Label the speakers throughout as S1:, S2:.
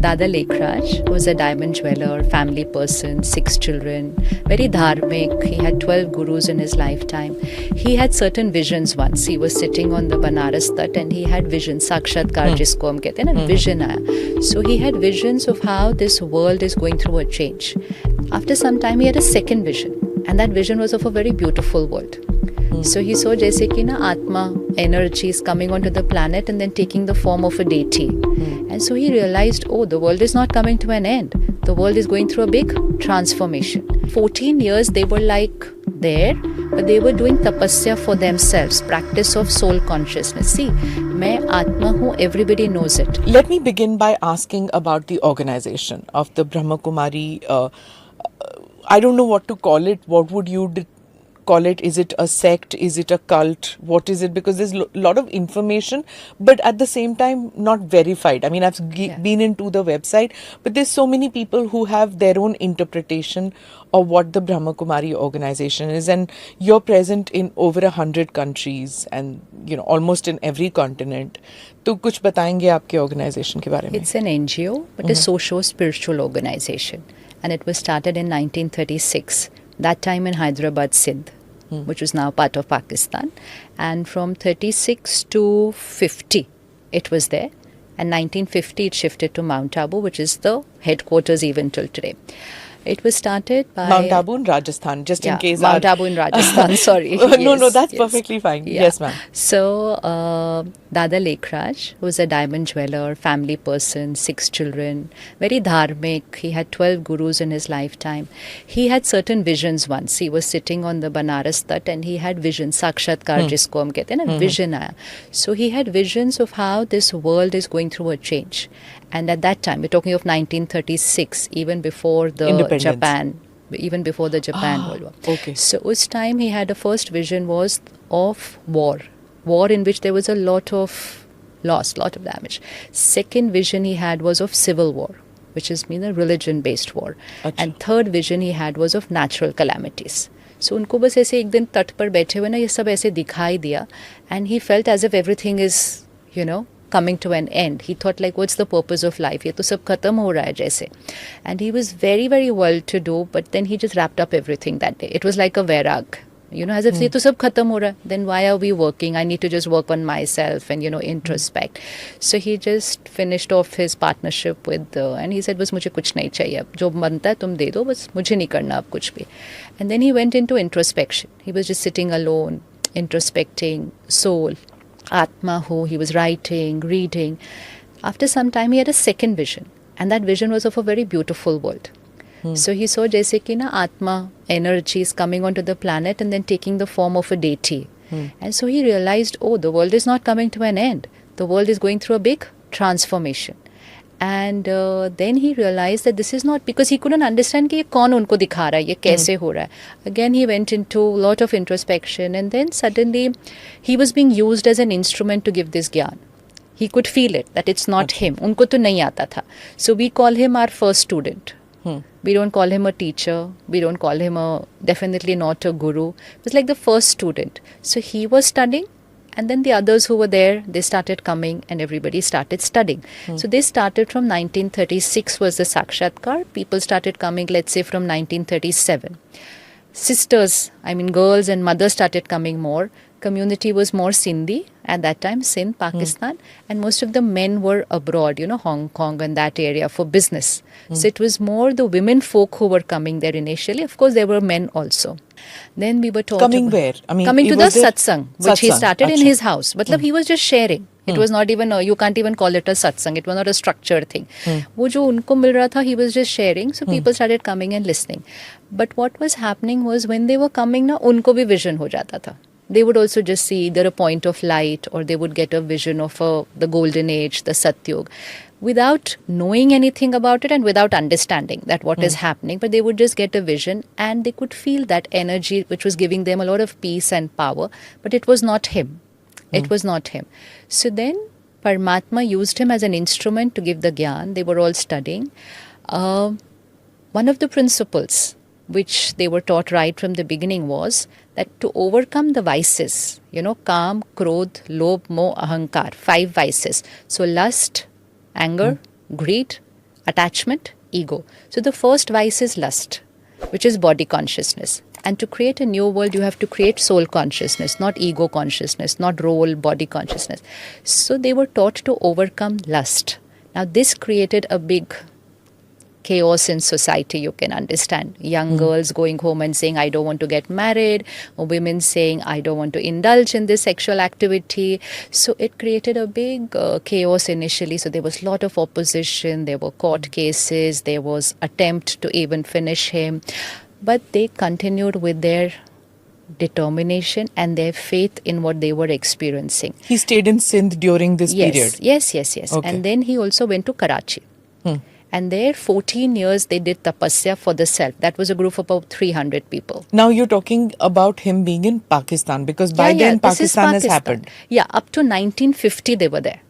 S1: Dada Lekhraj, who was a diamond jeweler, family person, 6 children, very dharmic. He had 12 gurus in his lifetime. He had certain visions once. He was sitting on the Banaras Tat and he had visions, साक्षात्कार जिसको हम कहते हैं ना, vision आया. So he had visions of how this world is going through a change. After some time he had a second vision, and that vision was of a very beautiful world. So he saw जैसे कि ना आत्मा, energy is coming onto the planet and then taking the form of a deity. And so he realized, oh, the world is not coming to an end. The world is going through a big transformation. 14 years they were like there, but they were doing tapasya for themselves, practice of soul consciousness. See, मैं आत्मा हूँ, everybody knows it.
S2: Let me begin by asking about the organization of the Brahma Kumari. I don't know what to call it. What would you call it? Is it a sect? Is it a cult? What is it? Because there's a lot of information, but at the same time not verified. I mean, I've been into the website, but there's so many people who have their own interpretation of what the Brahma Kumari organization is, and you're present in over 100 countries and almost in every continent. तो कुछ बताएंगे आपके organization के बारे में?
S1: It's an NGO, but a socio-spiritual organization, and it was started in 1936. That time in Hyderabad, Sindh, which was now part of Pakistan. And from 36 to 50, it was there. And 1950, it shifted to Mount Abu, which is the headquarters even till today. It was started by...
S2: Mount Abu in Rajasthan, just in case...
S1: Mount Abu in Rajasthan, sorry.
S2: No, that's perfectly fine.
S1: Yeah.
S2: Yes, ma'am.
S1: So, Dada Lekhraj, who was a diamond jeweler, family person, 6 children, very dharmic. He had 12 gurus in his lifetime. He had certain visions once. He was sitting on the Banaras Tat and he had visions, साक्षात्कार जिसको हम कहते हैं ना, vision आया. So he had visions of how this world is going through a change. And at that time, we're talking of 1936, even before the Japan World War.
S2: Okay.
S1: So us time he had a first vision was of war in which there was a lot of loss, lot of damage. Second vision he had was of civil war, which is a religion-based war. Achha. And third vision he had was of natural calamities. So उनको बस ऐसे एक दिन तट पर बैठे हुए ना ये सब ऐसे दिखाई दिया, and he felt as if everything is, coming to an end. He thought like, what's the purpose of life? ये तो सब खत्म हो रहा है जैसे. And he was very, very well to do, but then he just wrapped up everything that day. It was like a vairag. As if ये तो सब खत्म हो रहा है. Then why are we working? I need to just work on myself and, introspect. So he just finished off his partnership with, and he said, बस मुझे कुछ नहीं चाहिए. अब जो बनता है तुम दे दो, बस मुझे नहीं करना अब कुछ भी. And then he went into introspection. He was just sitting alone, introspecting, soul. Atma who he was writing, reading. After some time he had a second vision, and that vision was of a very beautiful world. So he saw जैसे कि ना आत्मा, energy is coming onto the planet and then taking the form of a deity. And so he realized, oh, the world is not coming to an end. The world is going through a big transformation. And then he realized that this is not, because he couldn't understand कि ये कौन उनको दिखा रहा है, ये कैसे हो रहा है. Again he went into a lot of introspection, and then suddenly he was being used as an instrument to give this gyan. He could feel it, that it's not him. उनको तो नहीं आता था. So we call him our first student. We don't call him a teacher. We don't call him definitely not a guru. It was like the first student. So he was studying. And then the others who were there, they started coming and everybody started studying. So they started from 1936 was the Sakshatkar. People started coming, let's say, from 1937. Sisters, girls and mothers started coming more. Community was more Sindhi at that time, Sindh, Pakistan. And most of the men were abroad, Hong Kong and that area for business. So it was more the women folk who were coming there initially. Of course, there were men also. Then we were told
S2: coming where?
S1: Coming to the satsang, which he started in his house. But he was just sharing. It was not even, you can't even call it a satsang. It was not a structured thing. वो जो उनको मिल रहा था, he was just sharing. So people started coming and listening. But what was happening was when they were coming, ना उनको भी vision हो जाता था. They would also just see either a point of light or they would get a vision of the golden age, the Satyug, without knowing anything about it and without understanding that what is happening. But they would just get a vision and they could feel that energy which was giving them a lot of peace and power. But it was not him. It was not him. So then Paramatma used him as an instrument to give the gyan. They were all studying. One of the principles which they were taught right from the beginning was that to overcome the vices, Kam, Krodh, Lobh, Moh, Ahankar, 5 vices. So lust, anger, greed, attachment, ego. So the first vice is lust, which is body consciousness. And to create a new world, you have to create soul consciousness, not ego consciousness, not role, body consciousness. So they were taught to overcome lust. Now this created a big chaos in society, you can understand. Young girls going home and saying, I don't want to get married, or women saying, I don't want to indulge in this sexual activity. So it created a big chaos initially. So there was a lot of opposition, there were court cases, there was attempt to even finish him. But they continued with their determination and their faith in what they were experiencing.
S2: He stayed in Sindh during this period?
S1: Yes.
S2: Okay.
S1: And then he also went to Karachi. And there, 14 years, they did tapasya for the self. That was a group of about 300 people.
S2: Now you're talking about him being in Pakistan, because by then Pakistan has happened.
S1: Yeah, up to 1950 they were there.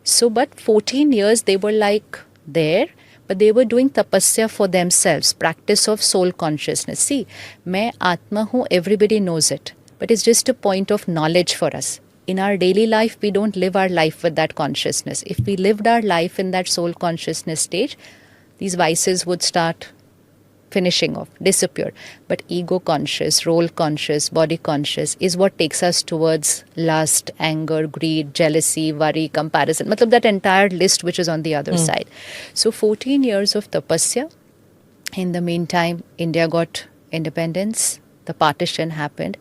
S1: So, but 14 years they were like there, but they were doing tapasya for themselves, practice of soul consciousness. See, मैं आत्मा हूँ, everybody knows it, but it's just a point of knowledge for us. In our daily life, we don't live our life with that consciousness. If we lived our life in that soul consciousness stage, these vices would start finishing off, disappear. But ego conscious, role conscious, body conscious is what takes us towards lust, anger, greed, jealousy, worry, comparison. Matlab that entire list which is on the other side. So 14 years of tapasya. In the meantime, India got independence. The partition happened.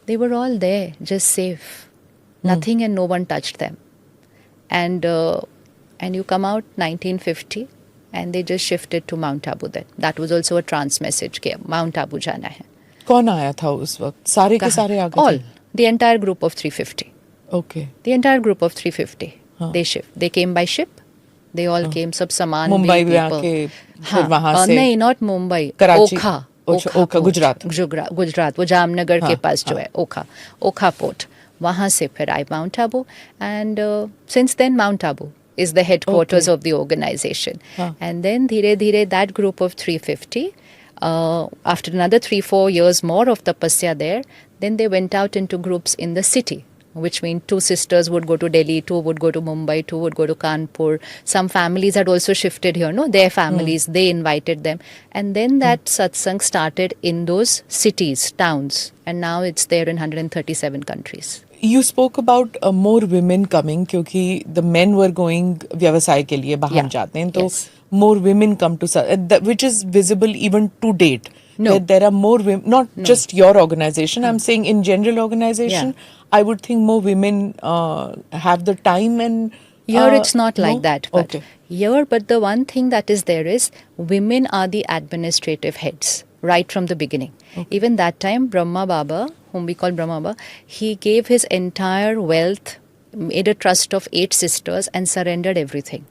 S1: They were all there, just safe. Nothing and no one touched them. And you come out 1950 and they just shifted to Mount Abu then. That was also a trans message कि Mount Abu जाना है.
S2: कौन आया था उस वक्त? सारे के सारे आ गए थे?
S1: All. The entire group of 350.
S2: Okay.
S1: The entire group of 350. They shift. They came by ship. They all came, सब सामान
S2: मुंबई
S1: भी
S2: में आके फिर वहाँ से
S1: नहीं, not Mumbai.
S2: कराची.
S1: ओखा
S2: ओखा, गुजरात.
S1: गुजरात, वो जामनगर के पास जो है, ओखा पोर्ट. वहाँ से फिर आए Mount Abu, and since then Mount Abu is the headquarters of the organization. And then धीरे धीरे that group of 350, after another 3-4 years more of tapasya there, then they went out into groups in the city, which means 2 sisters would go to Delhi, 2 would go to Mumbai, 2 would go to Kanpur. Some families had also shifted here, no? Their families, they invited them. And then that satsang started in those cities, towns. And now it's there in 137 countries.
S2: You spoke about more women coming क्योंकि the men were going व्यवसाय के लिए बाहर जाते हैं, तो more women come to which is visible even to date.
S1: No.
S2: There are more women, not just your organization. I'm saying in general organization, I would think more women have the time and...
S1: Here it's not like that. But
S2: okay.
S1: Here, but the one thing that is there is women are the administrative heads right from the beginning. Okay. Even that time, Brahma Baba, whom we call Brahma Baba, he gave his entire wealth, made a trust of 8 sisters and surrendered everything.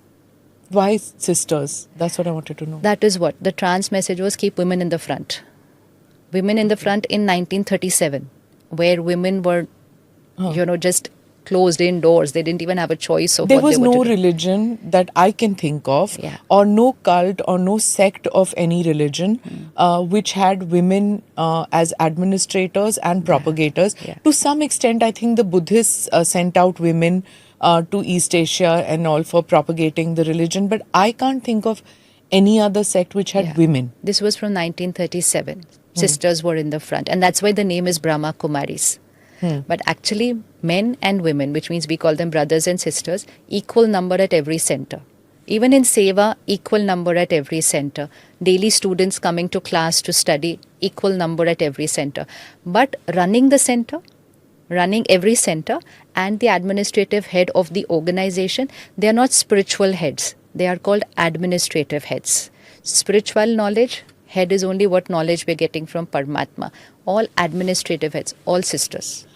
S2: Why sisters? That's what I wanted to know.
S1: That is what the trans message was: keep women in the front. Women in the front in 1937, where women were, just closed indoors. They didn't even have a choice of
S2: there
S1: what they were
S2: was no
S1: to do.
S2: religion that I can think of, or no cult or no sect of any religion which had women as administrators and propagators. To some extent, I think the Buddhists sent out women to East Asia and all for propagating the religion, but I can't think of any other sect which had women.
S1: This was from 1937. Sisters were in the front, and that's why the name is Brahma Kumaris. But actually, men and women, which means we call them brothers and sisters, equal number at every center. Even in Seva, equal number at every center. Daily students coming to class to study, equal number at every center. But running the center, running every center, and the administrative head of the organization, they are not spiritual heads. They are called administrative heads. Spiritual knowledge, head is only what knowledge we're getting from Paramatma. All administrative heads, all sisters.